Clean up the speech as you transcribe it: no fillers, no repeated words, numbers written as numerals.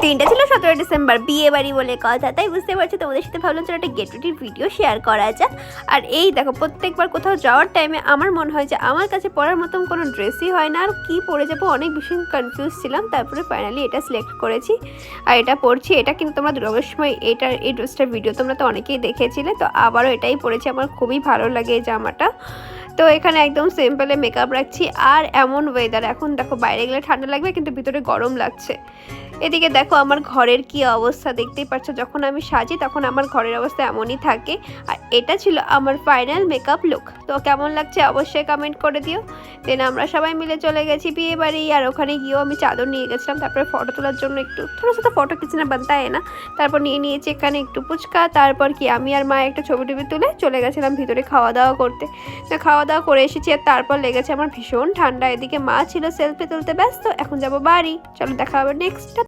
দিনটা ছিল 17 ডিসেম্বর, বিয়ে বাড়ি বলে কথা। তাই বুঝতে পারছি তোমাদের সাথে ভাবলাম চলো একটা গেট রেডির ভিডিও শেয়ার করা যাক। আর এই দেখো, প্রত্যেকবার কোথাও যাওয়ার টাইমে আমার মনে হয় যে আমার কাছে পরার মতন কোনো ড্রেসই হয় না, আর কি পরে যাবো অনেক বেশি কনফিউজ ছিলাম। তারপরে ফাইনালি এটা সিলেক্ট করেছি আর এটা পরছি। এটা কিন্তু তোমরা দুর্গাপুজোর সময় এই ড্রেসটার ভিডিও তোমরা তো অনেকেই দেখেছিলে, তো আবারও এটাই পরেছি। আমার খুবই ভালো লাগে এই জামাটা। তো এখানে একদম সিম্পলে মেকআপ রাখছি। আর এমন ওয়েদার, এখন দেখো বাইরে গেলে ঠান্ডা লাগবে কিন্তু ভিতরে গরম লাগছে। এদিকে দেখো আমার ঘরের কি অবস্থা, দেখতেই পাচ্ছ। যখন আমি সাজি তখন আমার ঘরের অবস্থা এমনই থাকে। আর এটা ছিল আমার ফাইনাল মেকআপ লুক। তো কেমন লাগছে অবশ্যই কমেন্ট করে দিও। দেন আমরা সবাই মিলে চলে গেছি বিয়ে বাড়ি। আর ওখানে গিয়েও আমি চাদর নিয়ে গেছিলাম। তারপরে ফটো তোলার জন্য একটু থোড়া সাথে ফটো খিচনা বানতা হয় না, তারপর নিয়ে নিয়েছি এখানে একটু ফুচকা। তারপর কি আমি আর মা একটা ছবি টবি তুলে চলে গেছিলাম ভিতরে খাওয়া দাওয়া করতে। তো খাওয়া দাওয়া করে এসেছি আর তারপর লেগেছে আমার ভীষণ ঠান্ডা। এদিকে মা ছিল সেলফি তুলতে ব্যস্ত। এখন যাবো বাড়ি, চলো দেখা হবে নেক্সট।